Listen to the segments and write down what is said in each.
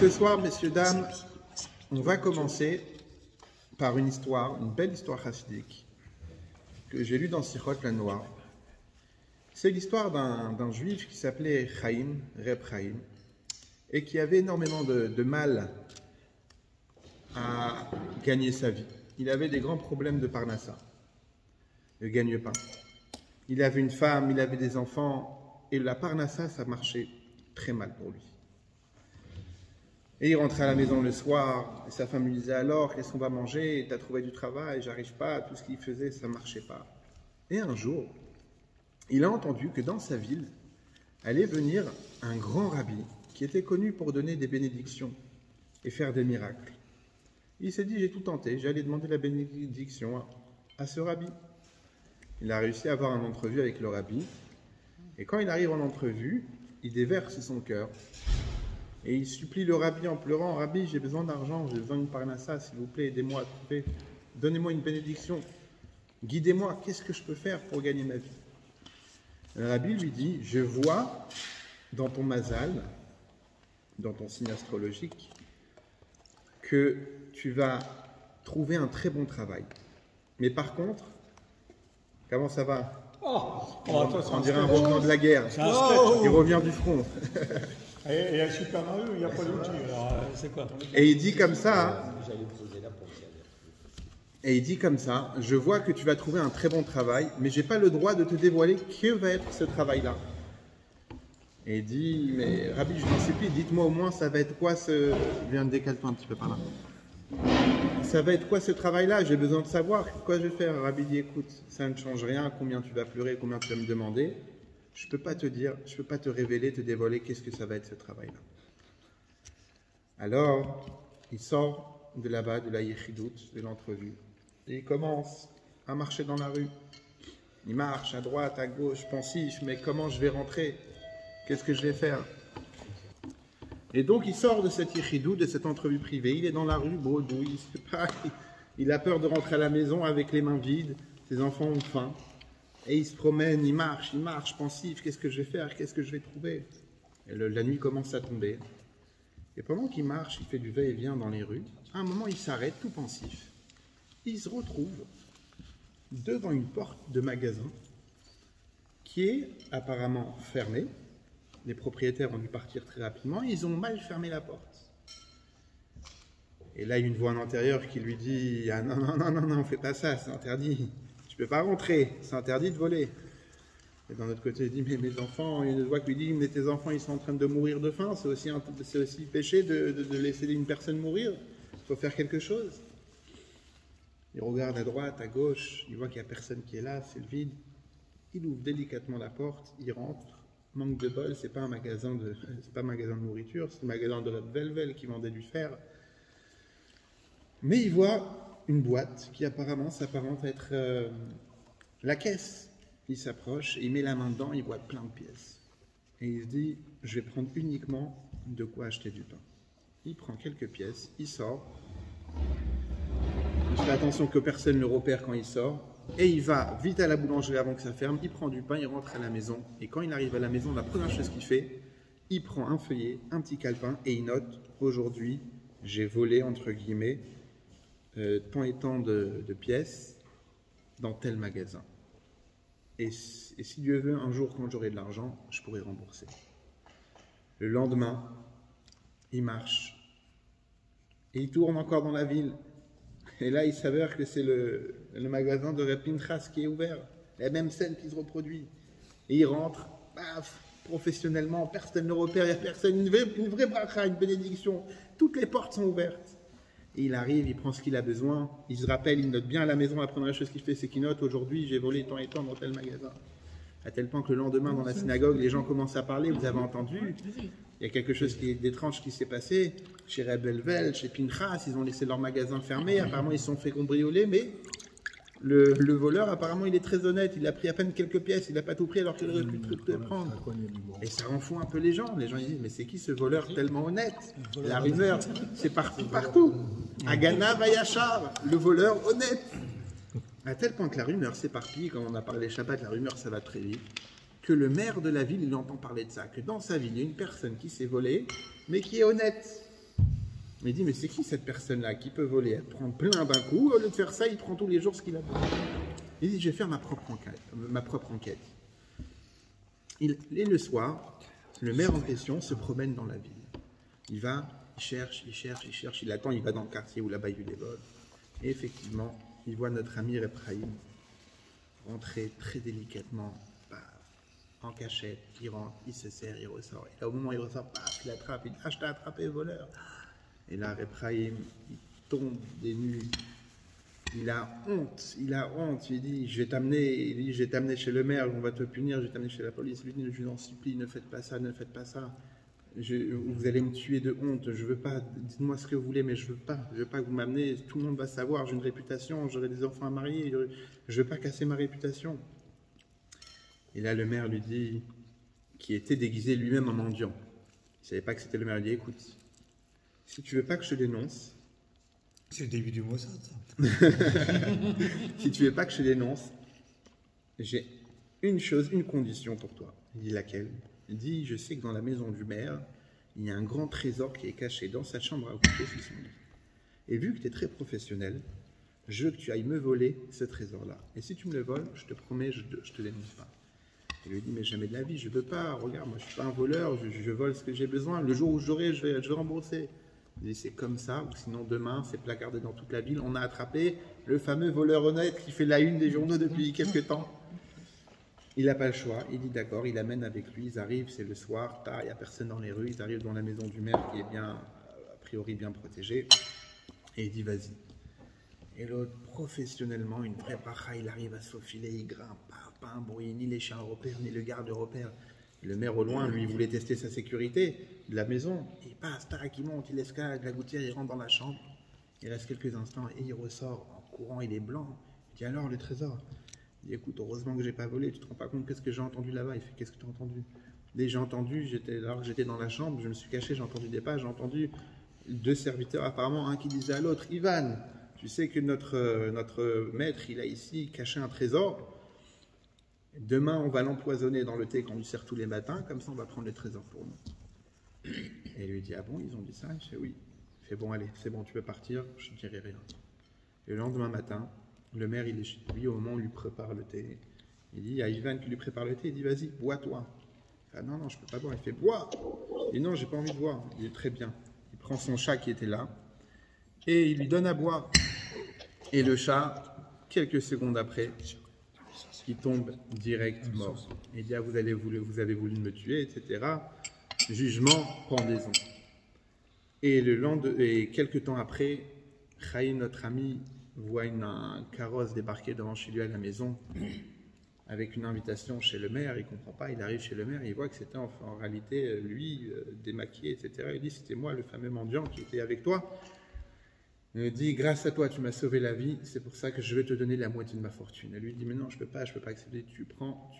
Ce soir, messieurs, dames, on va commencer par une histoire, une belle histoire chassidique que j'ai lue dans Sichot la Noire. C'est l'histoire d'un juif qui s'appelait Chaim, Reb Chaim, et qui avait énormément de mal à gagner sa vie. Il avait des grands problèmes de parnassa, de gagne-pain. Il avait une femme, il avait des enfants, et la parnassa, ça marchait très mal pour lui. Et il rentrait à la maison le soir, et sa femme lui disait alors, qu'est-ce qu'on va manger? T'as trouvé du travail? J'arrive pas, tout ce qu'il faisait, ça marchait pas. Et un jour, il a entendu que dans sa ville, allait venir un grand rabbi qui était connu pour donner des bénédictions et faire des miracles. Il s'est dit, j'ai tout tenté, j'allais demander la bénédiction à ce rabbi. Il a réussi à avoir une entrevue avec le rabbi, et quand il arrive en entrevue, il déverse son cœur. Et il supplie le rabbi en pleurant, « Rabbi, j'ai besoin d'argent, j'ai besoin d'une parnassa, s'il vous plaît, aidez-moi à trouver, donnez-moi une bénédiction, guidez-moi, qu'est-ce que je peux faire pour gagner ma vie ?» Le rabbi lui dit, « Je vois dans ton mazal, dans ton signe astrologique, que tu vas trouver un très bon travail. Mais par contre, comment ça va ? On dirait un revenant de la guerre, il revient du front. » Et un Super Mario, il n'y a pas d'outil. Alors, c'est quoi? Et il dit comme ça, je vois que tu vas trouver un très bon travail, mais j'ai pas le droit de te dévoiler que va être ce travail-là. Et il dit, mais Rabbi, je m'en supplie, dites-moi au moins, ça va être quoi ce... Viens, décale-toi un petit peu par là. Ça va être quoi ce travail-là? J'ai besoin de savoir quoi je vais faire. Rabbi dit, écoute, ça ne change rien, combien tu vas pleurer, combien tu vas me demander. Je ne peux pas te dire, je ne peux pas te révéler, te dévoiler qu'est-ce que ça va être ce travail-là. Alors, il sort de là-bas, de la Yechidout, de l'entrevue, et il commence à marcher dans la rue. Il marche à droite, à gauche, pensif, mais comment je vais rentrer? Qu'est-ce que je vais faire? Et donc, il sort de cette Yechidout, de cette entrevue privée, il est dans la rue, bredouille, il a peur de rentrer à la maison avec les mains vides, ses enfants ont faim. Et il se promène, il marche, pensif, qu'est-ce que je vais faire, qu'est-ce que je vais trouver? Et la nuit commence à tomber. Et pendant qu'il marche, il fait du va-et-vient dans les rues, à un moment il s'arrête, tout pensif. Il se retrouve devant une porte de magasin qui est apparemment fermée. Les propriétaires ont dû partir très rapidement, ils ont mal fermé la porte. Et là, il y a une voix en intérieur qui lui dit « Ah non, fais pas ça, c'est interdit. Je ne peux pas rentrer, c'est interdit de voler. » Et d'un autre côté, il dit, mais mes enfants, il y a une voix qui lui dit, mais tes enfants, ils sont en train de mourir de faim, c'est aussi péché de laisser une personne mourir, il faut faire quelque chose. Il regarde à droite, à gauche, il voit qu'il n'y a personne qui est là, c'est le vide. Il ouvre délicatement la porte, il rentre, manque de bol, c'est pas un magasin de nourriture, c'est un magasin de Velvel qui vendait du fer. Mais il voit une boîte qui apparemment s'apparente à être la caisse. Il s'approche, il met la main dedans, il voit plein de pièces. Et il se dit, je vais prendre uniquement de quoi acheter du pain. Il prend quelques pièces, il sort. Il fait attention que personne ne le repère quand il sort. Et il va vite à la boulangerie avant que ça ferme, il prend du pain, il rentre à la maison. Et quand il arrive à la maison, la première chose qu'il fait, il prend un feuillet, un petit calepin, et il note, aujourd'hui, j'ai volé, entre guillemets, tant et tant de pièces dans tel magasin. Et si Dieu veut, un jour, quand j'aurai de l'argent, je pourrai rembourser. Le lendemain, il marche. Et il tourne encore dans la ville. Et là, il s'avère que c'est le magasin de Reb Pinchas qui est ouvert. La même scène qui se reproduit. Et il rentre, paf, professionnellement, personne ne le repère, il n'y a personne, une vraie bracha, une bénédiction. Toutes les portes sont ouvertes. Et il arrive, il prend ce qu'il a besoin, il se rappelle, il note bien à la maison, la première chose qu'il fait, c'est qu'il note, aujourd'hui, j'ai volé tant et tant dans tel magasin. À tel point que le lendemain, dans la synagogue, les gens commencent à parler, vous avez entendu, il y a quelque chose d'étrange qui s'est passé, chez Reb Velvel, chez Pinchas, ils ont laissé leur magasin fermé, apparemment ils se sont fait cambrioler, mais le voleur, apparemment, il est très honnête, il a pris à peine quelques pièces, il n'a pas tout pris alors qu'il aurait pu tout prendre. Et ça rend fou un peu les gens ils disent, mais c'est qui ce voleur tellement honnête? La rumeur, c'est partout. Agana Vayachar, le voleur honnête. À tel point que la rumeur s'éparpille, quand on a parlé Shabbat, la rumeur ça va très vite, que le maire de la ville, il entend parler de ça, que dans sa ville, il y a une personne qui s'est volée, mais qui est honnête. Mais il dit, mais c'est qui cette personne-là qui peut voler? Elle prend plein d'un coup, au lieu de faire ça, il prend tous les jours ce qu'il a besoin. Il dit, je vais faire ma propre enquête. Et le soir, le maire en question se promène dans la ville. Il va, il cherche, il attend, il va dans le quartier où là-bas il y a eu des vols. Et effectivement, il voit notre ami Ephraim rentrer très délicatement, paf, en cachette, il rentre, il se sert, il ressort. Et là, au moment où il ressort, paf, il attrape, il dit, ah, je t'ai attrapé, voleur. Et là, Ephraim, il tombe des nues. Il a honte, il dit, je vais t'amener chez le maire, on va te punir, je vais t'amener chez la police. Lui dit, je vous en supplie, ne faites pas ça. Vous allez me tuer de honte, je veux pas, dites-moi ce que vous voulez, mais je veux pas que vous m'amenez, tout le monde va savoir, j'ai une réputation, j'aurai des enfants à marier, je veux pas casser ma réputation. Et là, le maire lui dit, qui était déguisé lui-même en mendiant, il savait pas que c'était le maire, il dit, écoute, si tu veux pas que je te dénonce, c'est le début du Mossad, ça. si tu veux pas que je te dénonce, j'ai une condition pour toi. Il dit laquelle? Il dit, je sais que dans la maison du maire, il y a un grand trésor qui est caché dans sa chambre à coucher sous son lit. Et vu que tu es très professionnel, je veux que tu ailles me voler ce trésor-là. Et si tu me le voles, je te promets, je te dénonce pas. Il lui dit, mais jamais de la vie, je veux pas, regarde, moi je suis pas un voleur, je vole ce que j'ai besoin, le jour où j'aurai, je vais rembourser. Il dit, c'est comme ça, ou sinon demain, c'est placardé dans toute la ville, on a attrapé le fameux voleur honnête qui fait la une des journaux depuis quelques temps. Il n'a pas le choix, il dit d'accord, il l'amène avec lui, ils arrivent, c'est le soir, tard, il n'y a personne dans les rues, ils arrivent dans la maison du maire qui est bien, a priori bien protégée, et il dit vas-y. Et l'autre, professionnellement, une vraie bracha, il arrive à se faufiler, il grimpe, pas un bruit, ni les chiens repèrent, ni le garde repère. Le maire au loin, lui, voulait tester sa sécurité de la maison. Il passe, tac, il monte, il escalade la gouttière, il rentre dans la chambre. Il reste quelques instants et il ressort en courant, il est blanc. Il dit alors le trésor. Il dit écoute, heureusement que j'ai pas volé, tu te rends pas compte qu'est-ce que j'ai entendu là-bas? Il fait qu'est-ce que tu as entendu? Dès j'ai entendu, alors que j'étais dans la chambre, je me suis caché, j'ai entendu des pas, j'ai entendu deux serviteurs, apparemment un qui disait à l'autre, Ivan, tu sais que notre maître, il a ici caché un trésor. Demain, on va l'empoisonner dans le thé qu'on lui sert tous les matins, comme ça on va prendre le trésor pour nous. Et il lui dit, ah bon, ils ont dit ça? Il fait oui. Il fait bon, allez, c'est bon, tu peux partir, je ne dirai rien. Et le lendemain matin, le maire, il est chez lui, au moment où il lui prépare le thé. Il dit, il y a Ivan qui lui prépare le thé, il dit, vas-y, bois-toi. Il fait, ah non, je ne peux pas boire. Il fait, bois. Il dit, non, j'ai pas envie de boire. Il dit, très bien. Il prend son chat qui était là, et il lui donne à boire. Et le chat, quelques secondes après, il tombe direct mort. Il dit, ah, vous avez voulu me tuer, etc. Jugement, pendaison. Et quelques temps après, Chaim, notre ami, voit un carrosse débarquer devant chez lui à la maison avec une invitation chez le maire. Il ne comprend pas, il arrive chez le maire, il voit que c'était en réalité lui, démaquillé, etc. Il dit, c'était moi, le fameux mendiant qui était avec toi. Il dit, grâce à toi, tu m'as sauvé la vie, c'est pour ça que je vais te donner la moitié de ma fortune. Et lui dit, mais non, je peux pas accepter, tu prends.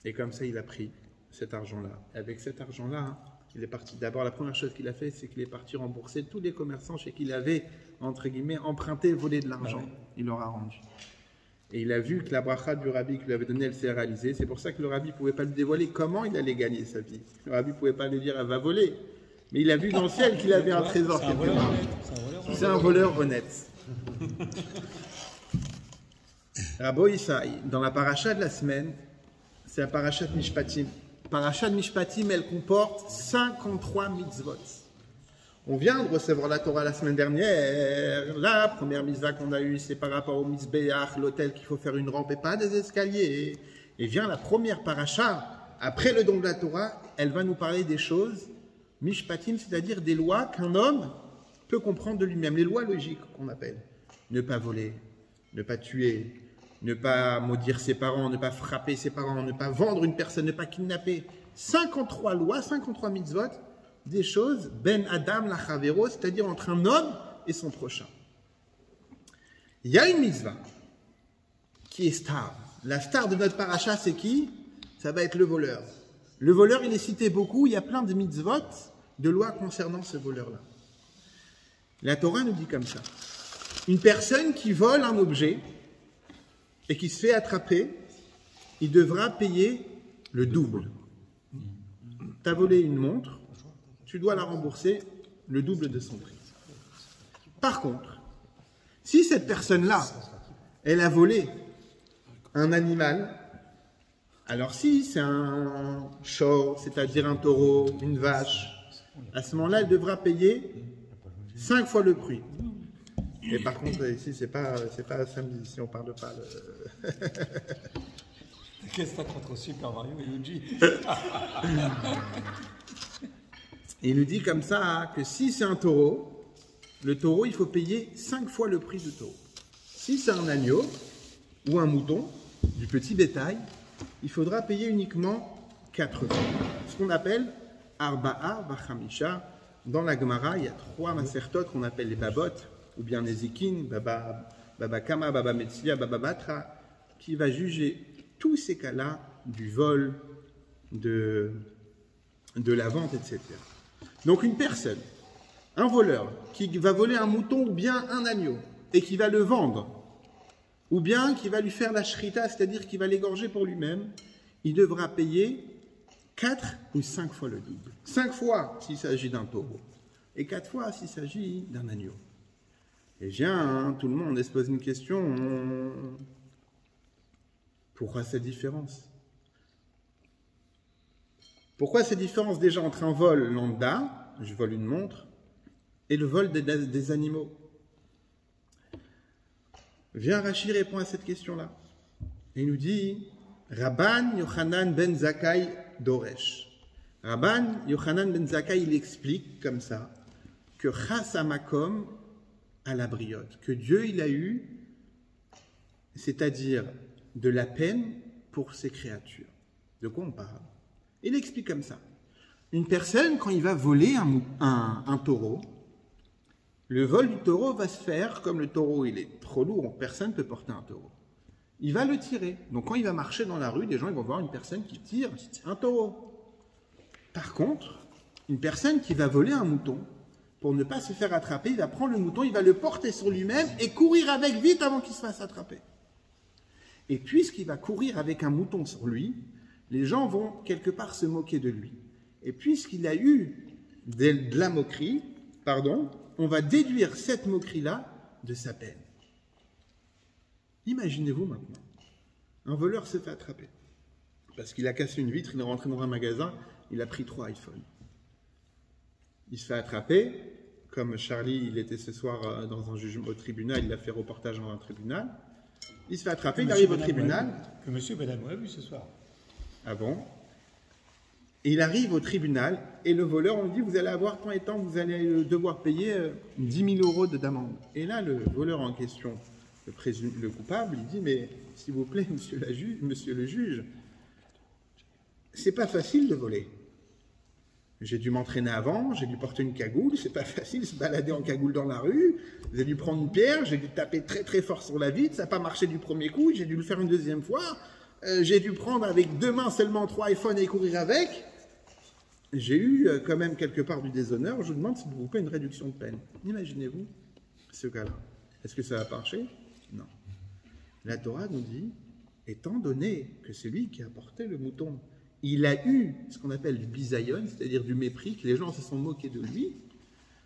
Et comme ça, il a pris cet argent-là. Et avec cet argent-là, il est parti. D'abord, la première chose qu'il a fait, c'est qu'il est parti rembourser tous les commerçants chez qui il avait, entre guillemets, emprunté, volé de l'argent. Il leur a rendu. Et il a vu que la bracha du rabbi qu'il lui avait donnée, elle s'est réalisée. C'est pour ça que le rabbi ne pouvait pas lui dévoiler comment il allait gagner sa vie. Le rabbi ne pouvait pas lui dire, elle va voler. Mais il a vu dans le ciel qu'il avait un trésor. C'est un voleur honnête. Rabbi Issaï, dans la paracha de la semaine, c'est la paracha de Mishpatim. Paracha de Mishpatim, elle comporte 53 mitzvot. On vient de recevoir la Torah la semaine dernière. La première mitzvah qu'on a eue, c'est par rapport au Mizbeach, l'autel qu'il faut faire une rampe et pas des escaliers. Et vient la première paracha, après le don de la Torah, elle va nous parler des choses Mishpatim, c'est-à-dire des lois qu'un homme peut comprendre de lui-même, les lois logiques qu'on appelle. Ne pas voler, ne pas tuer, ne pas maudire ses parents, ne pas frapper ses parents, ne pas vendre une personne, ne pas kidnapper. 53 lois, 53 mitzvot, des choses, ben Adam la Chavero, c'est-à-dire entre un homme et son prochain. Il y a une mitzvah qui est star. La star de notre paracha, c'est qui? Ça va être le voleur. Le voleur, il est cité beaucoup, il y a plein de mitzvot, de lois concernant ce voleur-là. La Torah nous dit comme ça. Une personne qui vole un objet et qui se fait attraper, il devra payer le double. Tu as volé une montre, tu dois la rembourser le double de son prix. Par contre, si cette personne-là, elle a volé un animal, alors si c'est un chor, c'est-à-dire un taureau, une vache, à ce moment-là, elle devra payer 5 fois le prix. Et par contre, ici, c'est pas samedi, ici, on parle pas. Qu'est-ce que t'as contre Super Mario et Luigi? Et il nous dit comme ça que si c'est un taureau, le taureau, il faut payer 5 fois le prix du taureau. Si c'est un agneau ou un mouton, du petit bétail, il faudra payer uniquement 4 fois. Ce qu'on appelle Arba'a Vachamisha. Dans la Gemara, il y a 3 masertot qu'on appelle les babot, ou bien les zikin, Baba Kama, Baba Metzia, Baba Batra, qui va juger tous ces cas-là du vol, de la vente, etc. Donc une personne, un voleur, qui va voler un mouton ou bien un agneau, et qui va le vendre, ou bien qui va lui faire la shrita, c'est-à-dire qu'il va l'égorger pour lui-même, il devra payer 4 ou 5 fois le double. 5 fois s'il s'agit d'un taureau, et 4 fois s'il s'agit d'un agneau. Et vient, tout le monde se pose une question, pourquoi cette différence? Pourquoi cette différence déjà entre un vol lambda, je vole une montre, et le vol des animaux? Viens, Rashi répond à cette question-là. Et il nous dit, Rabban Yochanan ben Zakkai Doresh. Rabban Yochanan ben Zakkai, il explique comme ça, que Chassamakom à la briotte, que Dieu il a eu, c'est-à-dire de la peine pour ses créatures. De quoi on parle? Il explique comme ça. Une personne, quand il va voler un taureau, le vol du taureau va se faire, comme le taureau il est trop lourd, personne ne peut porter un taureau. Il va le tirer. Donc quand il va marcher dans la rue, des gens ils vont voir une personne qui tire un taureau. Par contre, une personne qui va voler un mouton, pour ne pas se faire attraper, il va prendre le mouton, il va le porter sur lui-même et courir avec vite avant qu'il se fasse attraper. Et puisqu'il va courir avec un mouton sur lui, les gens vont quelque part se moquer de lui. Et puisqu'il a eu de la moquerie, on va déduire cette moquerie-là de sa peine. Imaginez-vous maintenant, un voleur s'est fait attraper. Parce qu'il a cassé une vitre, il est rentré dans un magasin, il a pris 3 iPhones. Il se fait attraper, comme Charlie, il était ce soir dans un jugement au tribunal, il a fait reportage dans un tribunal. Il se fait attraper, il arrive au tribunal. Que monsieur Benamou a vu ce soir. Ah bon? Et il arrive au tribunal, et le voleur, on lui dit, vous allez avoir tant et tant, vous allez devoir payer 10 000 € d'amende. Et là, le voleur en question, le coupable, il dit, mais s'il vous plaît, monsieur le juge, c'est pas facile de voler. J'ai dû m'entraîner avant, j'ai dû porter une cagoule, c'est pas facile de se balader en cagoule dans la rue, j'ai dû prendre une pierre, j'ai dû taper très très fort sur la vitre, ça n'a pas marché du premier coup, j'ai dû le faire une deuxième fois, j'ai dû prendre avec 2 mains seulement 3 iPhones et courir avec. J'ai eu quand même quelque part du déshonneur, je vous demande s'il vous plaît une réduction de peine. Imaginez-vous ce cas-là. Est-ce que ça va marcher? Non. La Torah nous dit, étant donné que c'est lui qui a porté le mouton, il a eu ce qu'on appelle du bisayon, c'est-à-dire du mépris, que les gens se sont moqués de lui,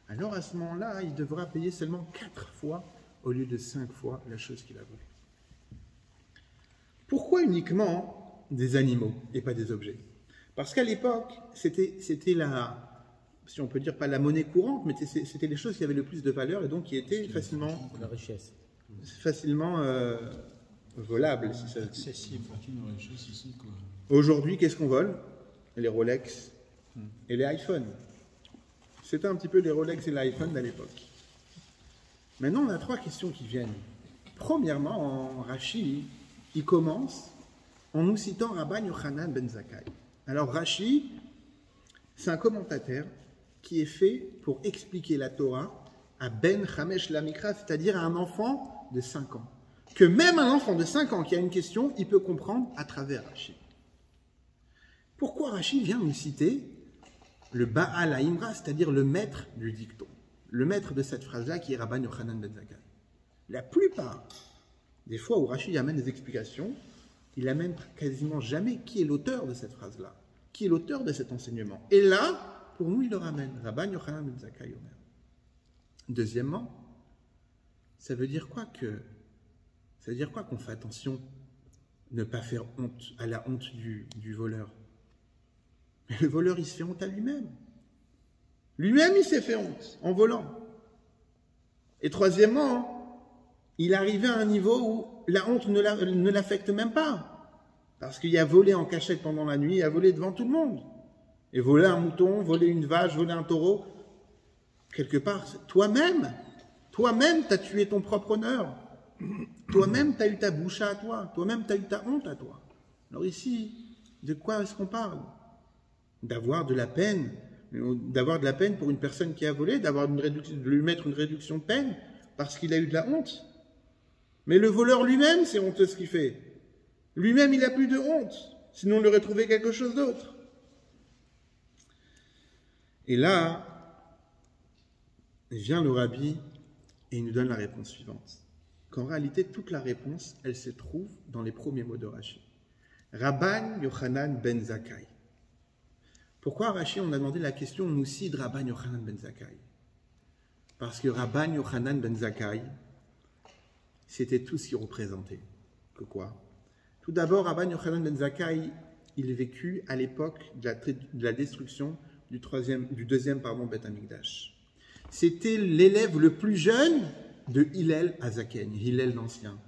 alors à ce moment-là, il devra payer seulement 4 fois au lieu de 5 fois la chose qu'il a volée. Pourquoi uniquement des animaux et pas des objets? Parce qu'à l'époque, c'était la, si on peut dire pas la monnaie courante, mais c'était les choses qui avaient le plus de valeur et donc qui étaient facilement, la richesse. Facilement volables. Si ça... Accessible. Aujourd'hui, qu'est-ce qu'on vole? Les Rolex et les iPhones. C'était un petit peu les Rolex et l'iPhone à l'époque. Maintenant, on a 3 questions qui viennent. Premièrement, en Rashi, il commence en nous citant Rabban Yochanan ben Zakkai. Alors Rashi, c'est un commentateur qui est fait pour expliquer la Torah à Ben Chamesh Lamikra, c'est-à-dire à un enfant de 5 ans. Que même un enfant de 5 ans qui a une question, il peut comprendre à travers Rashi. Pourquoi Rashi vient nous citer le Baal Haïmra, c'est-à-dire le maître du dicton, le maître de cette phrase-là qui est Rabban Yochanan ben Zakkai? La plupart des fois où Rashi amène des explications, il amène quasiment jamais qui est l'auteur de cette phrase-là, qui est l'auteur de cet enseignement. Et là, pour nous, il le ramène, Rabban Yochanan ben Zakkai Omer. Deuxièmement, Ça veut dire quoi qu'on fait attention, ne pas faire honte à la honte du voleur? Mais le voleur, il se fait honte à lui-même. Lui-même, il s'est fait honte en volant. Et troisièmement, il est arrivé à un niveau où la honte ne l'affecte même pas. Parce qu'il a volé en cachette pendant la nuit, il a volé devant tout le monde. Et voler un mouton, voler une vache, voler un taureau, quelque part, toi-même, tu as tué ton propre honneur. Toi-même, tu as eu ta bouche à toi. Toi-même, tu as eu ta honte à toi. Alors ici, de quoi est-ce qu'on parle? D'avoir de la peine pour une personne qui a volé, de lui mettre une réduction de peine parce qu'il a eu de la honte. Mais le voleur lui-même, c'est honteux ce qu'il fait. Lui-même, il n'a plus de honte. Sinon, on lui aurait trouvé quelque chose d'autre. Et là, vient le rabbi et il nous donne la réponse suivante. Qu'en réalité, toute la réponse, elle se trouve dans les premiers mots de Rashi. Rabban Yochanan ben Zakkai. Pourquoi à Rashi, on a demandé la question Moussi de Rabban Yochanan ben Zakkai? Parce que Rabban Yochanan ben Zakkai, c'était tout ce qu'il représentait. Que quoi? Tout d'abord, Rabban Yochanan ben Zakkai, il vécut à l'époque de la destruction du deuxième Beth Amikdash. C'était l'élève le plus jeune de Hillel Azaken, Hillel l'ancien.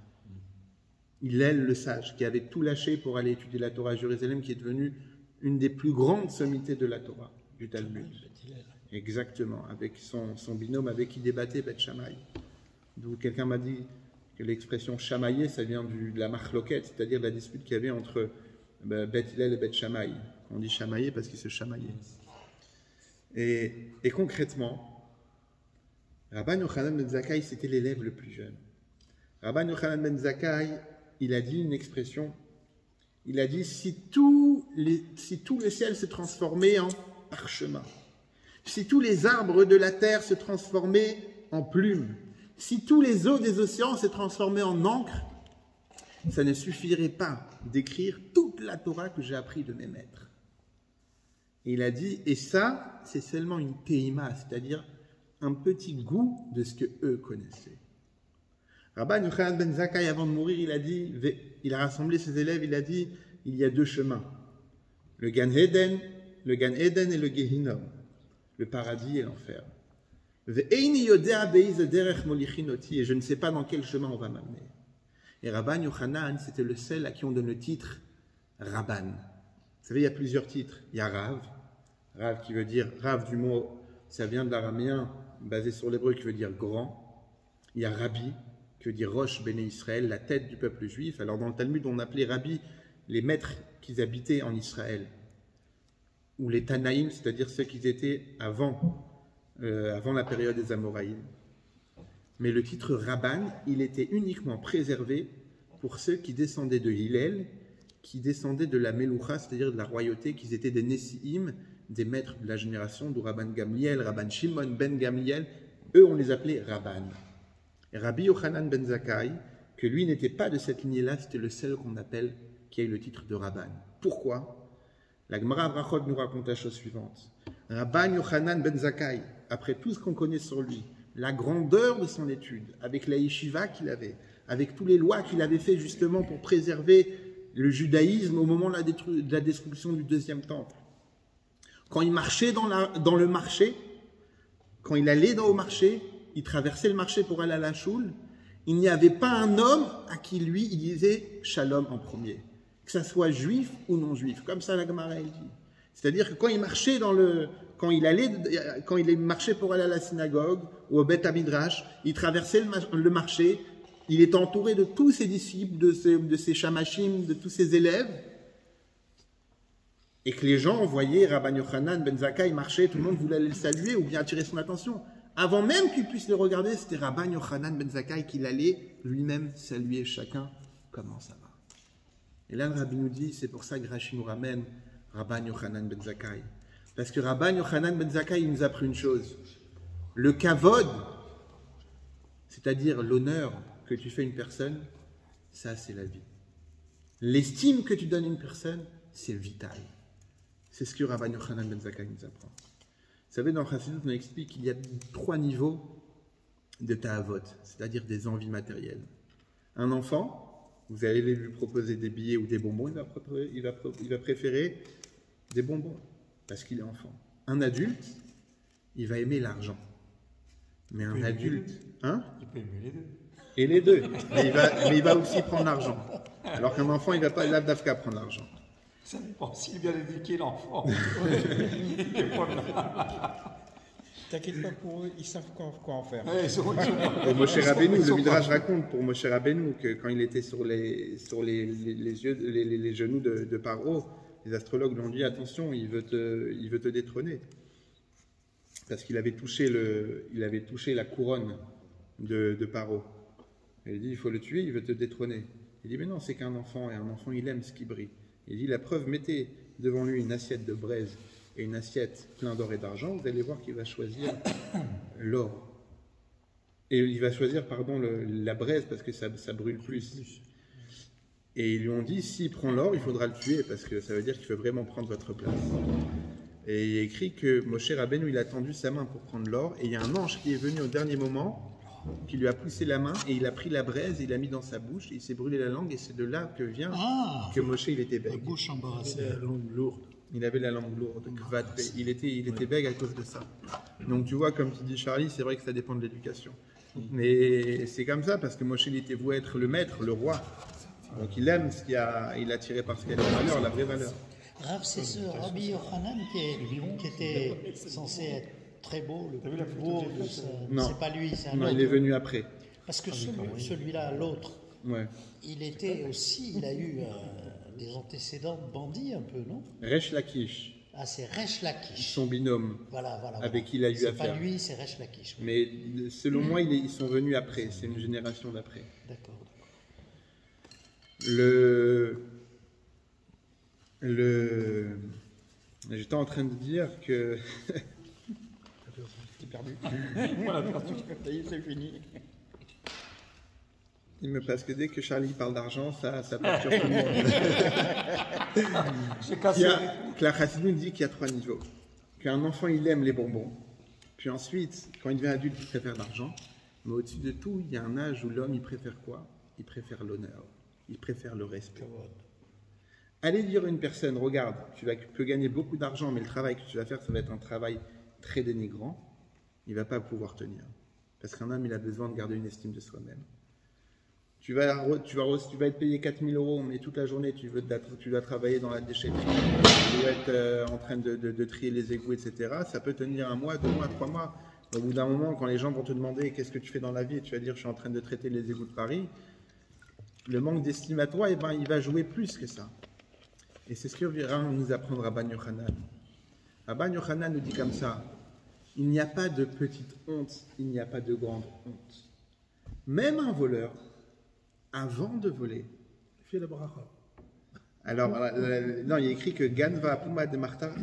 Hillel le sage, qui avait tout lâché pour aller étudier la Torah à Jérusalem, qui est devenue une des plus grandes sommités de la Torah, du Talmud. Exactement, avec son binôme avec qui débattait Beth Shammai. D'où quelqu'un m'a dit que l'expression chamailler, ça vient de la machloket, c'est-à-dire de la dispute qu'il y avait entre Beth Hillel et Beth Shammai. On dit chamailler parce qu'ils se chamaillaient. Et concrètement, Rabban Yochanan ben Zakkai, c'était l'élève le plus jeune. Rabban Yochanan ben Zakkai, il a dit une expression, il a dit si tout le ciel se transformait en parchemin, si tous les arbres de la terre se transformaient en plumes, si tous les eaux des océans se transformaient en encre, ça ne suffirait pas d'écrire toute la Torah que j'ai appris de mes maîtres. Et il a dit, et ça, c'est seulement une teima, c'est-à-dire un petit goût de ce que eux connaissaient. Rabban Yochanan ben Zakkai, avant de mourir, il a rassemblé ses élèves, il a dit, il y a deux chemins, le Gan Eden et le Gehinnom, le paradis et l'enfer. Et je ne sais pas dans quel chemin on va m'amener. Et Rabban Yochanan, c'était le seul à qui on donne le titre Rabban. Vous savez, il y a plusieurs titres. Il y a Rav qui veut dire, Rav du mot, ça vient de l'araméen, basé sur l'hébreu, qui veut dire grand. Il y a Rabbi, qui veut dire Rosh Béné Israël, la tête du peuple juif. Alors dans le Talmud, on appelait Rabbi les maîtres qui habitaient en Israël. Ou les Tanaïm, c'est-à-dire ceux qui étaient avant la période des Amoraïm. Mais le titre Rabban, il était uniquement préservé pour ceux qui descendaient de Hillel, qui descendaient de la Meloucha, c'est-à-dire de la royauté, qui étaient des Nessi'im, des maîtres de la génération, d'où Rabban Gamliel, Rabban Shimon ben Gamliel, eux on les appelait Rabban. Et Rabbi Yochanan ben Zakkai, que lui n'était pas de cette lignée-là, c'était le seul qu'on appelle qui a eu le titre de Rabban. Pourquoi? La Gemara Brachot nous raconte la chose suivante. Rabban Yochanan ben Zakkai, après tout ce qu'on connaît sur lui, la grandeur de son étude, avec la yeshiva qu'il avait, avec toutes les lois qu'il avait fait justement pour préserver le judaïsme au moment de la destruction du deuxième temple. Quand il marchait dans le marché, quand il allait au marché, il traversait le marché pour aller à la choule, il n'y avait pas un homme à qui lui, il disait shalom en premier, que ça soit juif ou non juif, comme ça la Gemara elle dit. C'est-à-dire que quand il marchait quand il marchait pour aller à la synagogue ou au Beth Midrash, il traversait le marché, il était entouré de tous ses disciples, de ses shamashim, de tous ses élèves, et que les gens voyaient Rabban Yochanan ben Zakkai marcher, tout le monde voulait aller le saluer ou bien attirer son attention. Avant même qu'ils puissent le regarder, c'était Rabban Yochanan ben Zakkai qu'il allait lui-même saluer chacun. Comment ça va? Et là, le Rabbi nous dit, c'est pour ça que Rashi nous ramène Rabban Yochanan ben Zakkai. Parce que Rabban Yochanan ben Zakkai, il nous a appris une chose. Le kavod, c'est-à-dire l'honneur que tu fais à une personne, ça c'est la vie. L'estime que tu donnes à une personne, c'est vital. C'est ce que Rabban Yochanan ben Zakkai nous apprend. Vous savez, dans le Chassidut, on explique qu'il y a 3 niveaux de ta'avot, c'est-à-dire des envies matérielles. Un enfant, vous allez lui proposer des billets ou des bonbons, il va préférer des bonbons parce qu'il est enfant. Un adulte, il va aimer l'argent. Mais un adulte, hein? Il peut aimer les deux. Et les deux. Mais il va aussi prendre l'argent. Alors qu'un enfant, il ne va pas l'avdafka prendre l'argent. Ça dépend s'il vient éduquer l'enfant. T'inquiète pas pour eux, ils savent quoi en faire. Ouais, Pour Moshe Rabbeinu, le Midrash raconte pour Moshe Rabbeinu que quand il était sur les genoux de Paro, les astrologues lui ont dit attention, il veut te détrôner. Parce qu'il avait touché la couronne de Paro. Il dit il faut le tuer, il veut te détrôner. Il dit mais non, c'est qu'un enfant, et un enfant il aime ce qui brille. Il dit la preuve, mettez devant lui une assiette de braise et une assiette pleine d'or et d'argent, vous allez voir qu'il va choisir l'or. Et il va choisir, la braise parce que ça brûle plus. Et ils lui ont dit, s'il prend l'or, il faudra le tuer parce que ça veut dire qu'il veut vraiment prendre votre place. Et il est écrit que Moshe Rabbeinu, il a tendu sa main pour prendre l'or et il y a un ange qui est venu au dernier moment, qui lui a poussé la main et il a pris la braise, il l'a mis dans sa bouche, et il s'est brûlé la langue et c'est de là que vient que Moshe, il était La bègue. bouche embarrassée. La langue lourde. Il avait la langue lourde, il était bègue à cause de ça. Donc tu vois, comme tu dis Charlie, c'est vrai que ça dépend de l'éducation. Mais c'est comme ça, parce que Moshe il était voué être le maître, le roi. Donc il aime il a tiré par ce qu'il a de valeur, la vraie valeur. Rav, c'est ce Rabbi Yochanan qui était censé être très beau, le plus beau de ça. Non. C'est pas lui, c'est un Non, autre. il est venu après. Parce que celui-là, l'autre, Ouais. il a eu des antécédents de bandits un peu, non? Resh Lakish, Ah, c'est Resh Lakish. son binôme, Voilà. avec qui il a eu C'est affaire. pas lui, c'est Resh Lakish. Oui. Mais selon moi, ils sont venus après, c'est une génération d'après. D'accord. J'étais en train de dire que T'es perdu. Voilà, perdu. Ça y est, c'est fini. parce que dès que Charlie parle d'argent, ça perturbe tout le monde. J'ai cassé. Que la Chassidut dit qu'il y a 3 niveaux. Qu'un enfant, il aime les bonbons. Puis ensuite, quand il devient adulte, il préfère l'argent. Mais au-dessus de tout, il y a un âge où l'homme, il préfère quoi? Il préfère l'honneur. Il préfère le respect. Allez dire à une personne, regarde, tu peux gagner beaucoup d'argent, mais le travail que tu vas faire, ça va être un travail très dénigrant. Il ne va pas pouvoir tenir. Parce qu'un homme, il a besoin de garder une estime de soi-même. Tu vas être payé 4 000 €, mais toute la journée, tu dois travailler dans la déchetterie, tu dois être en train de trier les égouts, etc. Ça peut tenir 1 mois, 2 mois, 3 mois. Au bout d'un moment, quand les gens vont te demander qu'est-ce que tu fais dans la vie, et tu vas dire je suis en train de traiter les égouts de Paris, le manque d'estime à toi, il va jouer plus que ça. Et c'est ce que nous apprendre Rabban Yochanan. Rabban Yochanan nous dit comme ça, il n'y a pas de petite honte, il n'y a pas de grande honte. Même un voleur, avant de voler, fait la bracha. Alors, non, il est écrit que Ganva Puma de Martarta,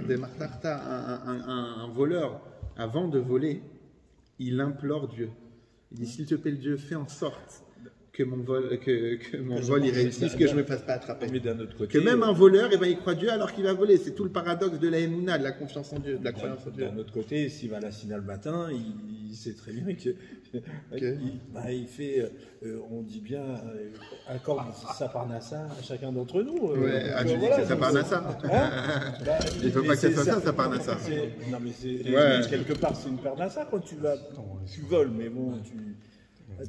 un voleur, avant de voler, il implore Dieu. Il dit, s'il te plaît, Dieu, fais en sorte que mon vol il réussisse, que je ne me fasse pas attraper. Mais d'un autre côté, Que même un voleur, il croit Dieu alors qu'il va voler. C'est tout le paradoxe de la émouna, de la confiance en Dieu, de la croyance en Dieu. d'un autre côté, s'il va à la Sina le matin, il sait très bien que il fait, on dit bien, accorde sa parnassa à chacun d'entre nous. Ouais, tu dis voilà, que ça part à ça. Il ne faut pas que ce soit ça, ça part à ça. Non, mais c'est Ouais. quelque part, c'est une parnassa quand tu voles, mais bon,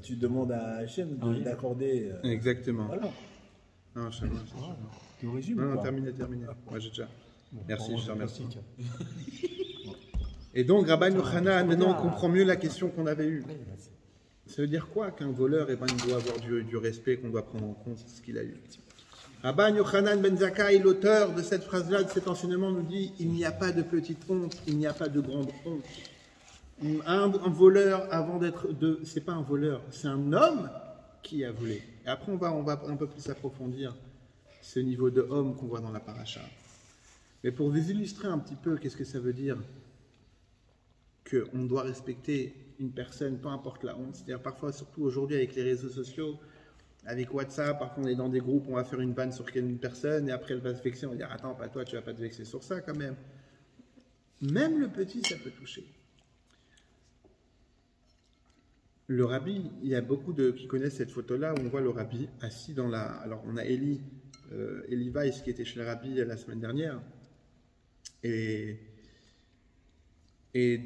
tu demandes à Hachem d'accorder. Exactement. Voilà. Non, je sais pas. Tu résumes. Non, quoi. terminé. Moi, j'ai déjà. Merci, je te remercie. Et donc, Rabban Yochanan, maintenant, on comprend mieux la question qu'on avait eue. Ça veut dire quoi qu'un voleur, il doit avoir du respect, qu'on doit prendre en compte ce qu'il a eu. Rabban Yochanan ben Zakkai, l'auteur de cette phrase-là, de cet enseignement, nous dit il n'y a pas de petite honte, il n'y a pas de grande honte. Un voleur, c'est pas un voleur, c'est un homme qui a volé. Et après, on va un peu plus approfondir ce niveau de homme qu'on voit dans la paracha. Mais pour vous illustrer un petit peu, qu'est-ce que ça veut dire qu'on doit respecter une personne, peu importe la honte. C'est-à-dire parfois, surtout aujourd'hui avec les réseaux sociaux, avec WhatsApp, parfois on est dans des groupes, on va faire une vanne sur une personne et après elle va se vexer, on va dire attends, pas toi, tu vas pas te vexer sur ça quand même. Même le petit, ça peut toucher. le rabbi, il y a beaucoup qui connaissent cette photo-là où on voit le rabbi assis dans la... Alors, on a Eli Weiss qui était chez le rabbi la semaine dernière. Et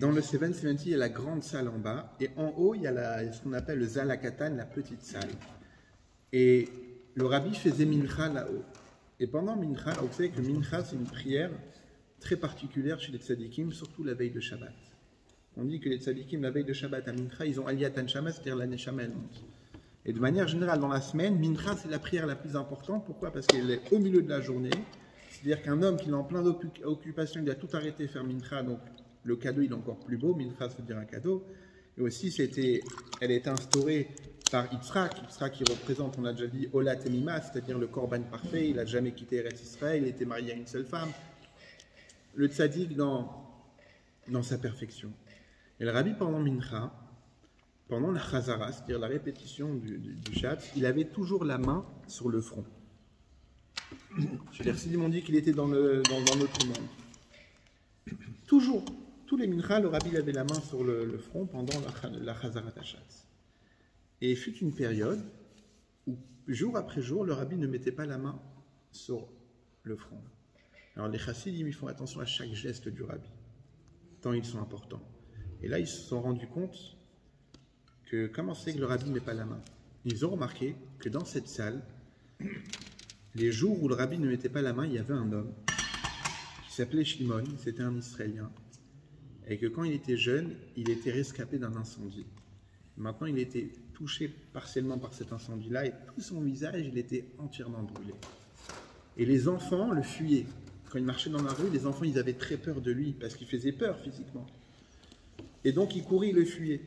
dans le 770, il y a la grande salle en bas. Et en haut, il y a ce qu'on appelle le Zal HaKatan, la petite salle. Et le rabbi faisait mincha là-haut. Et pendant mincha, vous savez que mincha, c'est une prière très particulière chez les tzadikim, surtout la veille de Shabbat. On dit que les tzadikim, la veille de Shabbat à mincha, ils ont aliyat neshama, c'est-à-dire la neshama, elle monte. Et de manière générale, dans la semaine, mincha, c'est la prière la plus importante. Pourquoi? Parce qu'elle est au milieu de la journée. C'est-à-dire qu'un homme qui est en plein d'occupation, il a tout arrêté faire mincha, donc le cadeau, il est encore plus beau. Mincha, ça veut dire un cadeau. Et aussi, elle est instaurée par Yitzhak. Yitzhak qui représente, on l'a déjà dit, Ola Temima, c'est-à-dire le korban parfait. Il n'a jamais quitté Eretz Israël, il était marié à une seule femme. Le tzaddik dans sa perfection. Et le rabbi, pendant mincha, pendant la chazara, c'est-à-dire la répétition du chat, il avait toujours la main sur le front. Je veux dire, s'ils m'ont dit qu'il était dans un autre monde. Toujours, tous les minchas, le rabbi avait la main sur le front pendant la chazara tachatz. Et il fut une période où, jour après jour, le rabbi ne mettait pas la main sur le front. Alors les chassidim, ils font attention à chaque geste du rabbi, tant ils sont importants. Et là, ils se sont rendus compte que comment c'est que le rabbi ne met pas la main? Ils ont remarqué que dans cette salle, les jours où le rabbi ne mettait pas la main, il y avait un homme qui s'appelait Shimon, c'était un Israélien, et que quand il était jeune, il était rescapé d'un incendie. Maintenant, il était touché partiellement par cet incendie-là, et tout son visage, il était entièrement brûlé. Et les enfants le fuyaient. Quand il marchait dans la rue, les enfants, ils avaient très peur de lui, parce qu'il faisait peur physiquement. Et donc, il courait, il le fuyait.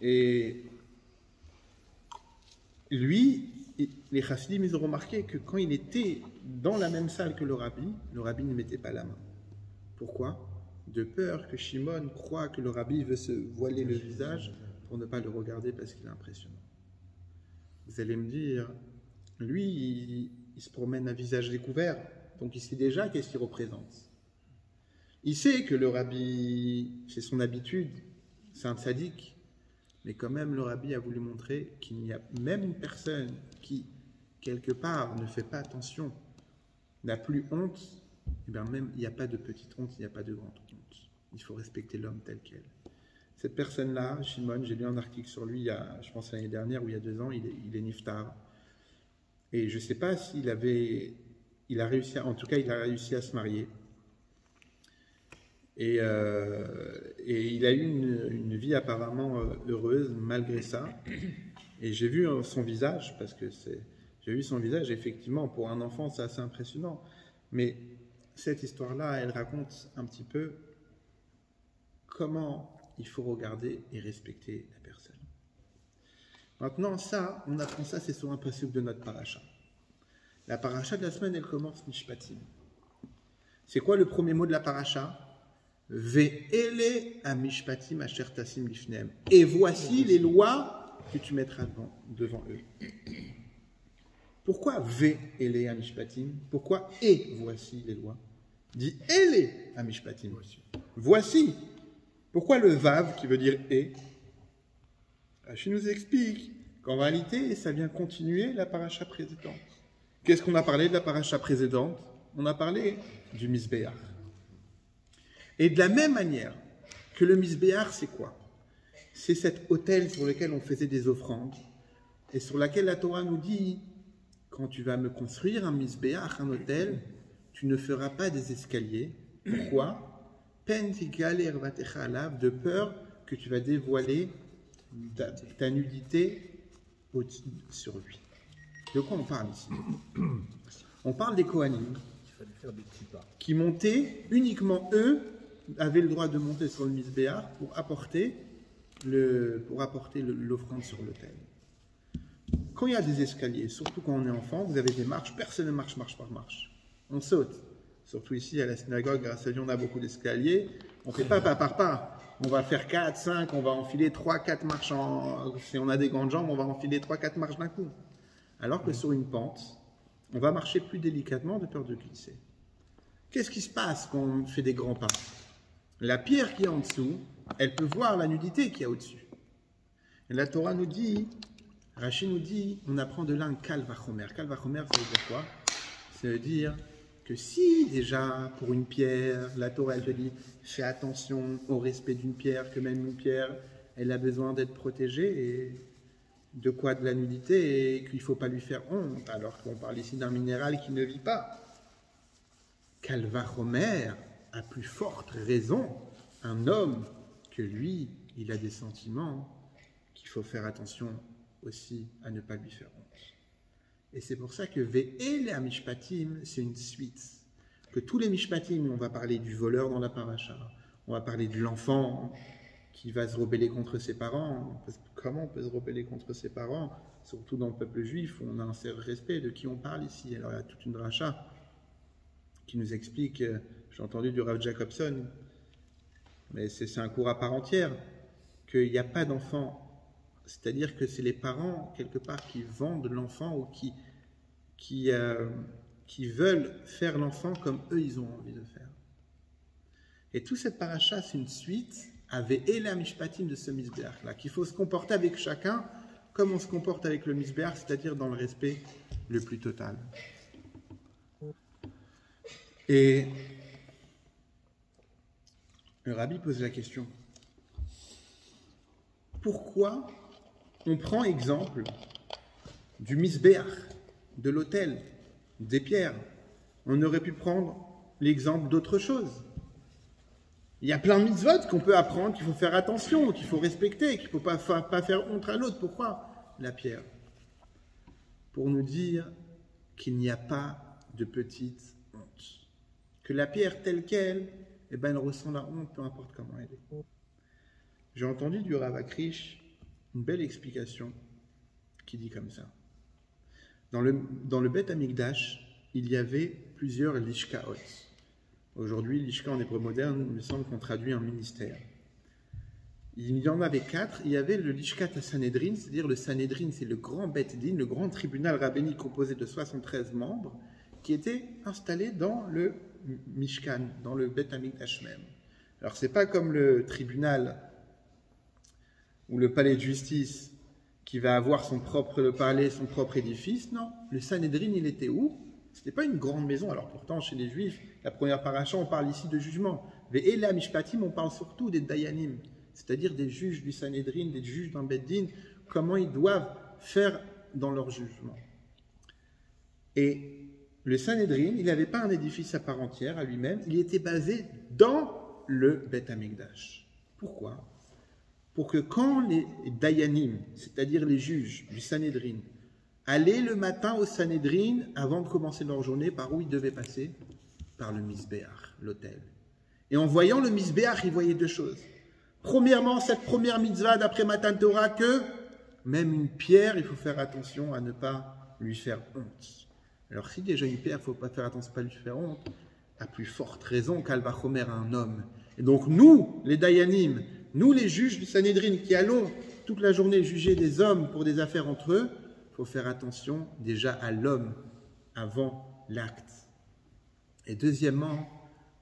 Et lui, les chassidim, ils ont remarqué que quand il était dans la même salle que le rabbi ne mettait pas la main. Pourquoi? De peur que Shimon croit que le rabbi veut se voiler le visage pour ne pas le regarder parce qu'il est impressionnant. Vous allez me dire, lui, il se promène à visage découvert, donc il sait déjà qu'est-ce qu'il représente. Il sait que le rabbi, c'est son habitude, c'est un tzaddik, mais quand même le rabbi a voulu montrer qu'il n'y a même une personne qui, quelque part, ne fait pas attention, n'a plus honte, et bien même il n'y a pas de petite honte, il n'y a pas de grande honte. Il faut respecter l'homme tel quel. Cette personne-là, Shimon, j'ai lu un article sur lui, je pense l'année dernière ou il y a 2 ans, il est niftar. Et je ne sais pas s'il a réussi à se marier. Et il a eu une vie apparemment heureuse malgré ça. Et j'ai vu son visage, effectivement, pour un enfant, c'est assez impressionnant. Mais cette histoire-là, elle raconte un petit peu comment il faut regarder et respecter la personne. Maintenant, ça, on apprend ça, c'est sur un principe de notre paracha. La paracha de la semaine, elle commence Mishpatim. C'est quoi le premier mot de la paracha? Ve'ele amishpatim asher tasim lifnehem. Et voici les lois que tu mettras devant eux. Pourquoi ve'ele amishpatim? Pourquoi et voici les lois? Dit ele amishpatim. Voici. Pourquoi le vav qui veut dire et? Rachid nous explique qu'en réalité, ça vient continuer la paracha précédente. Qu'est-ce qu'on a parlé de la paracha précédente? On a parlé du Misbéach. Et de la même manière que le Misbéach, c'est quoi? C'est cet autel sur lequel on faisait des offrandes et sur laquelle la Torah nous dit, quand tu vas me construire un Misbéach, un autel, tu ne feras pas des escaliers. Pourquoi? De peur que tu vas dévoiler ta nudité sur lui. De quoi on parle ici? On parle des Kohanim qui montaient, uniquement eux, avaient le droit de monter sur le Misbéach pour apporter l'offrande sur l'autel. Quand il y a des escaliers, surtout quand on est enfant, vous avez des marches, personne ne marche par marche. On saute. Surtout ici à la synagogue, grâce à Dieu, on a beaucoup d'escaliers. On ne fait pas par pas. On va faire 4, 5, on va enfiler 3, 4 marches. Si on a des grandes jambes, on va enfiler 3, 4 marches d'un coup. Alors que sur une pente, on va marcher plus délicatement de peur de glisser. Qu'est-ce qui se passe quand on fait des grands pas? La pierre qui est en dessous, elle peut voir la nudité qu'il y a au-dessus. Et la Torah nous dit, Rashi nous dit, on apprend de là un Kal Vachomer. Kal Vachomer, ça veut dire quoi? Ça veut dire que si déjà pour une pierre, la Torah elle te dit fais attention au respect d'une pierre, que même une pierre elle a besoin d'être protégée, et de quoi? De la nudité, et qu'il ne faut pas lui faire honte, alors qu'on parle ici d'un minéral qui ne vit pas. Kal Vachomer, à plus forte raison, un homme que lui, il a des sentiments, qu'il faut faire attention aussi à ne pas lui faire honte. Et c'est pour ça que Ve'ele Mishpatim, c'est une suite. Que tous les Mishpatim, on va parler du voleur dans la paracha, on va parler de l'enfant qui va se rebeller contre ses parents. Comment on peut se rebeller contre ses parents? Surtout dans le peuple juif, où on a un certain respect de qui on parle ici. Alors il y a toute une dracha qui nous explique, j'ai entendu du Rav Jacobson, mais c'est un cours à part entière, qu'il n'y a pas d'enfant. C'est-à-dire que c'est les parents, quelque part, qui vendent l'enfant ou qui veulent faire l'enfant comme eux, ils ont envie de faire. Et toute cette paracha, c'est une suite à Ve'ele Mishpatim de ce Misbeach-là, qu'il faut se comporter avec chacun comme on se comporte avec le Misbeach, c'est-à-dire dans le respect le plus total. Et le rabbi pose la question, pourquoi on prend exemple du Misbeach, de l'autel, des pierres? On aurait pu prendre l'exemple d'autre chose. Il y a plein de mitzvot qu'on peut apprendre, qu'il faut faire attention, qu'il faut respecter, qu'il ne faut pas faire honte à l'autre. Pourquoi la pierre? Pour nous dire qu'il n'y a pas de petite honte. Que la pierre telle qu'elle, eh ben, elle ressent la honte, peu importe comment elle est. J'ai entendu du Rav Akrish une belle explication qui dit comme ça. Dans le Beth Amikdash, il y avait plusieurs lishkaot. Aujourd'hui, lishka en hébreu moderne, il me semble qu'on traduit un ministère. Il y en avait 4. Il y avait le lishkat Sanhedrin, c'est-à-dire le Sanhedrin, c'est le grand Beth Din, le grand tribunal rabbinique composé de 73 membres, qui était installé dans le Mishkan, dans le Beth Amikdash même. Alors, c'est pas comme le tribunal ou le palais de justice qui va avoir son propre palais, son propre édifice. Non, le Sanhedrin, il était où? C'était pas une grande maison. Alors pourtant, chez les Juifs, la première paracha, on parle ici de jugement. Ve'ele Mishpatim, on parle surtout des Dayanim, c'est-à-dire des juges du Sanhedrin, des juges d'un Beth Din, comment ils doivent faire dans leur jugement. Et le Sanhedrin, il n'avait pas un édifice à part entière, à lui-même, il était basé dans le Beth Amikdash. Pourquoi? Pour que quand les Dayanim, c'est-à-dire les juges du Sanhedrin, allaient le matin au Sanhedrin, avant de commencer leur journée, par où ils devaient passer? Par le Misbeach, l'autel. Et en voyant le Misbeach, ils voyaient deux choses. Premièrement, cette première mitzvah d'après Matan Torah, que même une pierre, il faut faire attention à ne pas lui faire honte. Alors si déjà une pierre, il ne faut pas faire attention à ne pas lui faire honte, à plus forte raison Kal Vachomer à un homme. Et donc nous, les Dayanim, nous les juges du Sanhedrin qui allons toute la journée juger des hommes pour des affaires entre eux, il faut faire attention déjà à l'homme avant l'acte. Et deuxièmement,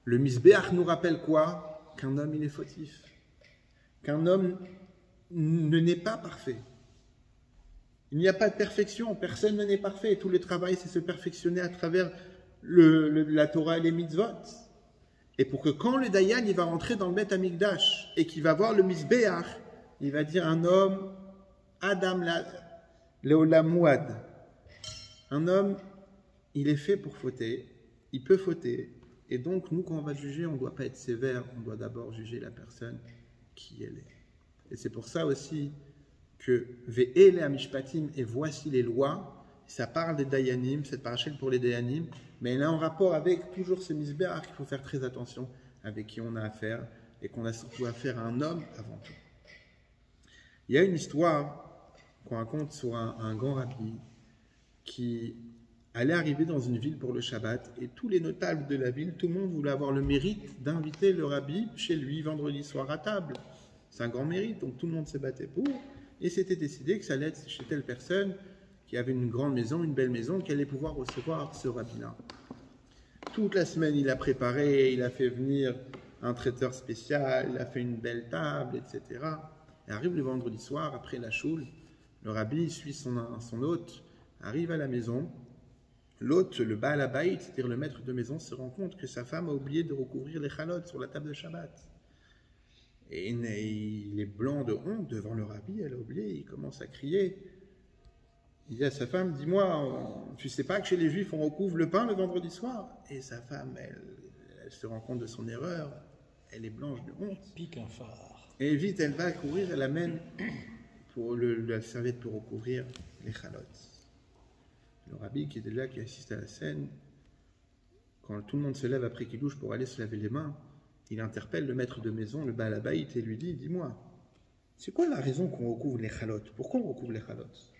le Misbeach nous rappelle quoi? Qu'un homme il est fautif. Qu'un homme ne n'est pas parfait. Il n'y a pas de perfection, personne n'est parfait. Tout le travail, c'est se perfectionner à travers la Torah et les mitzvot. Et pour que quand le Dayan il va rentrer dans le Beth Amikdash et qu'il va voir le Misbeach, il va dire un homme, Adam Leolam Muad. Un homme, il est fait pour fauter, il peut fauter. Et donc, nous, quand on va juger, on ne doit pas être sévère, on doit d'abord juger la personne qui elle est. Et c'est pour ça aussi que Ve'ele Mishpatim, et voici les lois, ça parle des Dayanim, cette parachète pour les Dayanim, mais elle est en rapport avec toujours ce Misbeach, il faut faire très attention avec qui on a affaire, et qu'on a surtout affaire à un homme avant tout. Il y a une histoire qu'on raconte sur un grand rabbi qui allait arriver dans une ville pour le Shabbat, et tous les notables de la ville, tout le monde voulait avoir le mérite d'inviter le rabbi chez lui vendredi soir à table. C'est un grand mérite, donc tout le monde s'est battu pour, et c'était décidé que ça allait être chez telle personne qui avait une grande maison, une belle maison, qui allait pouvoir recevoir ce rabbi-là. Toute la semaine, il a préparé, il a fait venir un traiteur spécial, il a fait une belle table, etc. Et arrive le vendredi soir, après la choule, le rabbi suit son hôte, arrive à la maison. L'hôte, le Baal Habayit, c'est-à-dire le maître de maison, se rend compte que sa femme a oublié de recouvrir les chalotes sur la table de Shabbat. Et il est blanc de honte devant le rabbi, elle a oublié, il commence à crier. Il dit à sa femme, dis-moi, tu sais pas que chez les Juifs on recouvre le pain le vendredi soir? Et sa femme, elle se rend compte de son erreur, elle est blanche de honte. Pique un phare. Et vite, elle va courir, elle amène pour la serviette pour recouvrir les chalotes. Le rabbi qui était là, qui assiste à la scène, quand tout le monde se lève après Kiddush pour aller se laver les mains, il interpelle le maître de maison, le Baal Habayit, et lui dit, dis-moi, c'est quoi la raison qu'on recouvre les chalotes? Pourquoi on recouvre les chalotes?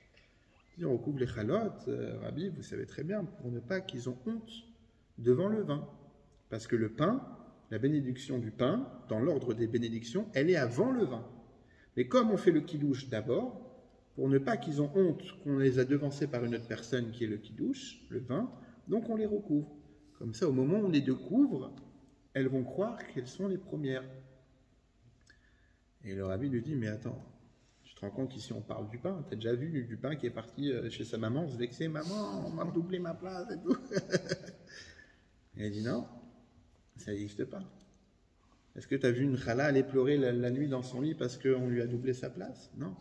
Il dit, on recouvre les chalotes, rabbi, vous savez très bien, pour ne pas qu'ils ont honte devant le vin. Parce que le pain, la bénédiction du pain, dans l'ordre des bénédictions, elle est avant le vin. Mais comme on fait le Kiddush d'abord, pour ne pas qu'ils ont honte qu'on les a devancés par une autre personne qui est le Kiddush, le vin, donc on les recouvre. Comme ça, au moment où on les découvre, elles vont croire qu'elles sont les premières. Et le rabbi lui dit, mais attends, tu te rends compte qu'ici on parle du pain, tu as déjà vu du pain qui est parti chez sa maman, se vexer, maman, on m'a doublé ma place et tout. Et elle dit, non, ça n'existe pas. Est-ce que tu as vu une chala aller pleurer la nuit dans son lit parce qu'on lui a doublé sa place? Non.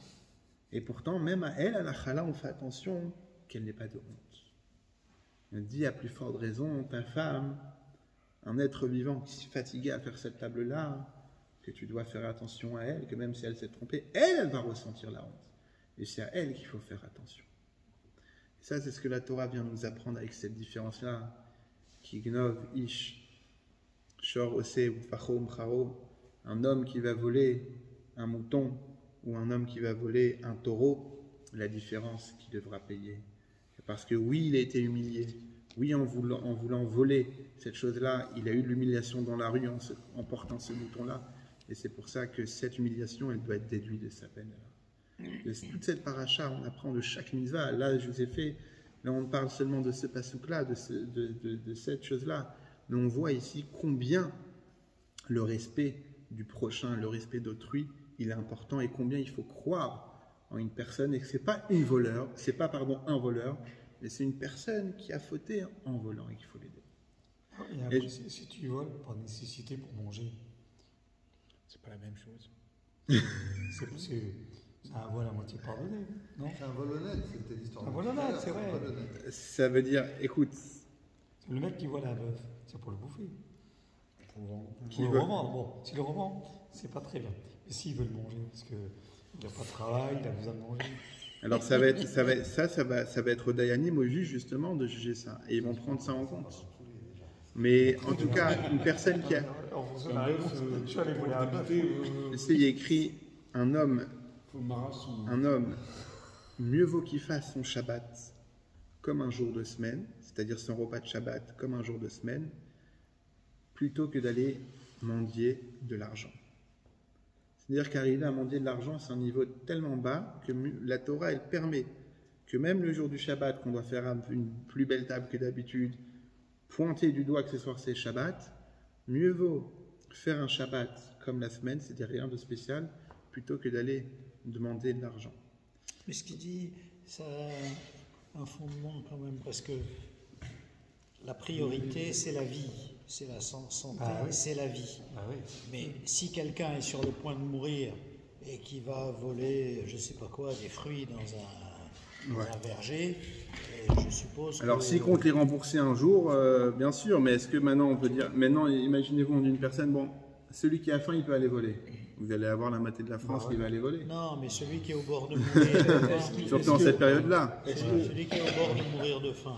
Et pourtant, même à elle, à la chala, on fait attention qu'elle n'ait pas de honte. On dit à plus forte raison, ta femme, un être vivant qui s'est fatigué à faire cette table-là, que tu dois faire attention à elle, que même si elle s'est trompée, elle va ressentir la honte. Et c'est à elle qu'il faut faire attention. Et ça, c'est ce que la Torah vient nous apprendre avec cette différence-là. Kignov, Ish, Shor, Ose, ou Fachom, Charo, un homme qui va voler un mouton, ou un homme qui va voler un taureau, la différence qu'il devra payer. Parce que oui, il a été humilié. Oui, en voulant voler cette chose-là, il a eu de l'humiliation dans la rue en portant ce mouton-là. Et c'est pour ça que cette humiliation, elle doit être déduite de sa peine-là. De toute cette paracha, on apprend de chaque mitzvah. Là, je vous ai fait, là, on parle seulement de ce pasouk-là, de cette chose-là. Mais on voit ici combien le respect du prochain, le respect d'autrui, il est important et combien il faut croire en une personne et que c'est pas un voleur, mais c'est une personne qui a fauté en volant et qu'il faut l'aider. Et si tu voles par nécessité pour manger, c'est pas la même chose. C'est un vol à moitié pardonné, non? C'est un vol honnête, c'était l'histoire. Un vol honnête, c'est vrai. Ça veut dire, écoute. Le mec qui vole un bœuf, c'est pour le bouffer. Pour le revendre. Bon, si le revend, c'est pas très bien. Mais s'il veut le manger, parce qu'il n'a pas de travail, il a besoin de manger. Alors ça va être au Dayanim, au juge justement, de juger ça. Et ils vont prendre ça en compte. Mais en tout cas, une personne qui a... Il y a écrit un homme, mieux vaut qu'il fasse son Shabbat comme un jour de semaine, c'est-à-dire son repas de Shabbat comme un jour de semaine, plutôt que d'aller mendier de l'argent. C'est-à-dire qu'arriver à mendier de l'argent, c'est un niveau tellement bas que la Torah, elle permet que même le jour du Shabbat, qu'on doit faire une plus belle table que d'habitude, pointer du doigt que ce soir c'est Shabbat, mieux vaut faire un Shabbat comme la semaine, c'est-à-dire rien de spécial, plutôt que d'aller demander de l'argent. Mais ce qu'il dit, ça a un fondement quand même, parce que la priorité, c'est la vie. C'est la santé, c'est la vie. Oui. Mais si quelqu'un est sur le point de mourir et qui va voler, je ne sais pas quoi, des fruits dans un verger, je suppose Alors, s'il compte les rembourser un jour, bien sûr, mais est-ce que maintenant on peut dire... Maintenant, imaginez-vous, on dit une personne, bon, celui qui a faim, il peut aller voler. Vous allez avoir la moitié de la France qui va aller voler. Non, mais celui qui est au bord de mourir de faim... Surtout en cette période-là. Celui qui est au bord de mourir de faim.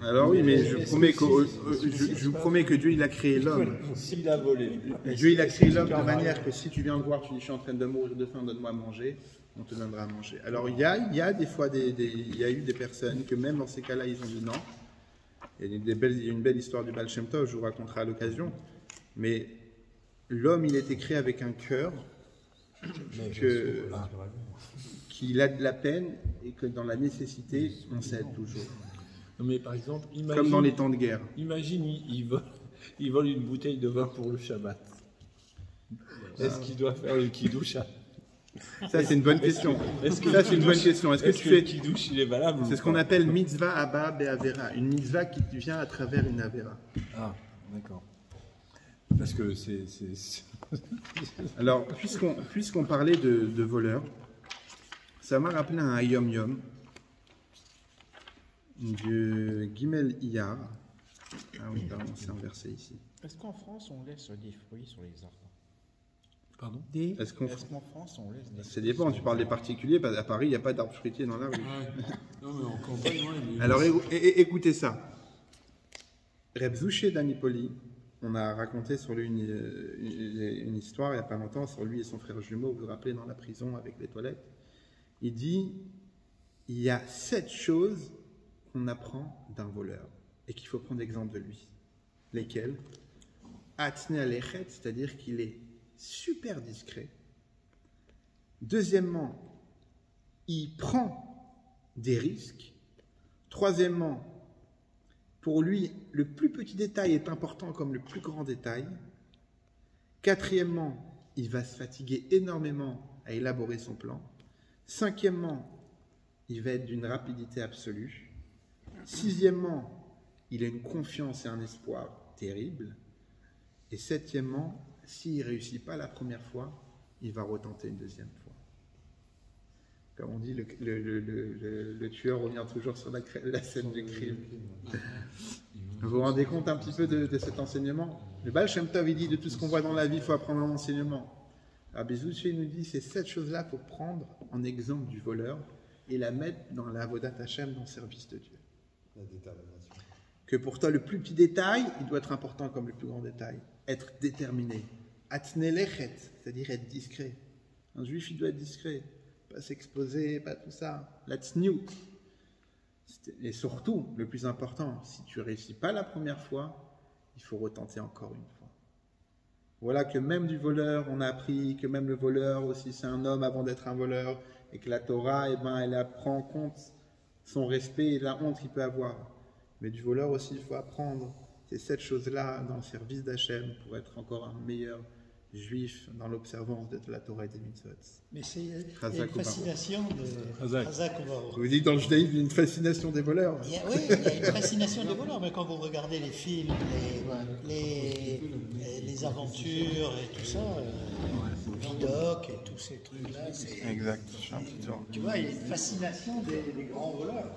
Alors oui, mais je vous promets que Dieu, il a créé l'homme. S'il a volé. Dieu, il a créé l'homme de manière que si tu viens le voir, tu dis, je suis en train de mourir de faim, donne-moi à manger, on te donnera à manger. Alors il y a des fois, il y a eu des personnes que même dans ces cas-là, ils ont dit non. Il y a une belle histoire du Baal Shem Tov, je vous raconterai à l'occasion. Mais l'homme, il a été créé avec un cœur qu'il a de la peine et que dans la nécessité, on s'aide toujours. Non, mais par exemple, imagine, comme dans les temps de guerre. Imagine, il vole une bouteille de vin pour le Shabbat. Est-ce qu'il doit faire le kiddush? Ça, c'est une bonne question. Est-ce que Ça, c'est une bonne question. Est-ce que tu le fais... kidouche, il est valable C'est ou ce qu'on pas? appelle mitzvah abba be'avera. Une mitzvah qui vient à travers une avera. Ah, d'accord. Parce que c'est... Alors, puisqu'on parlait de voleurs, ça m'a rappelé un Yom Yom de Gimel Iyar. Ah oui, pardon, c'est inversé ici. Est-ce qu'en France, on laisse des fruits sur les arbres? Pardon? Est-ce qu'en France, on laisse des Ça dépend, tu parles des particuliers, parce qu'à Paris, il n'y a pas d'arbres fruitiers dans la rue. Non, mais en campagne, ouais, mais- Alors écoutez ça. Reb Zouché d'Anipoli, on a raconté sur lui une histoire il n'y a pas longtemps sur lui et son frère jumeau, vous vous rappelez, dans la prison avec les toilettes. Il dit, il y a 7 choses qu'on apprend d'un voleur et qu'il faut prendre exemple de lui. Lesquelles? Atne alechet, c'est-à-dire qu'il est super discret. Deuxièmement, il prend des risques. Troisièmement, pour lui, le plus petit détail est important comme le plus grand détail. Quatrièmement, il va se fatiguer énormément à élaborer son plan. Cinquièmement, il va être d'une rapidité absolue. Sixièmement, il a une confiance et un espoir terrible. Et septièmement, s'il ne réussit pas la première fois, il va retenter une deuxième fois. Comme on dit, le tueur revient toujours sur la scène du crime. Vous vous rendez compte un petit peu de cet enseignement? Le Baal Shem Tov, il dit, de tout ce qu'on voit dans la vie, il faut apprendre un enseignement. Rabbi Zouché nous dit, ces 7 choses-là, il faut prendre en exemple du voleur et la mettre dans la Avodat Hashem, dans le service de Dieu. La détermination. Que pour toi, le plus petit détail, il doit être important comme le plus grand détail. Être déterminé. Atne lechet, c'est-à-dire être discret. Un juif, il doit être discret. Pas s'exposer, pas tout ça. La tzniut. Et surtout, le plus important, si tu ne réussis pas la première fois, il faut retenter encore une fois. Voilà que même du voleur, on a appris que même le voleur aussi, c'est un homme avant d'être un voleur, et que la Torah, elle prend en compte son respect et la honte qu'il peut avoir. Mais du voleur aussi, il faut apprendre ces 7 choses-là dans le service d'Hachem pour être encore un meilleur juif dans l'observance de la Torah et des mitzvot. Mais il y a Chazak une fascination de Chazak. Chazak Ovarot. Vous dites dans le judaïsme, il y a une fascination des voleurs. Oui, il y a une fascination des voleurs, mais quand vous regardez les films, les aventures et tout ça, Vidocq et tous ces trucs-là, c'est... Exact, je suis un petit tour. Tu vois, il y a une fascination des grands voleurs.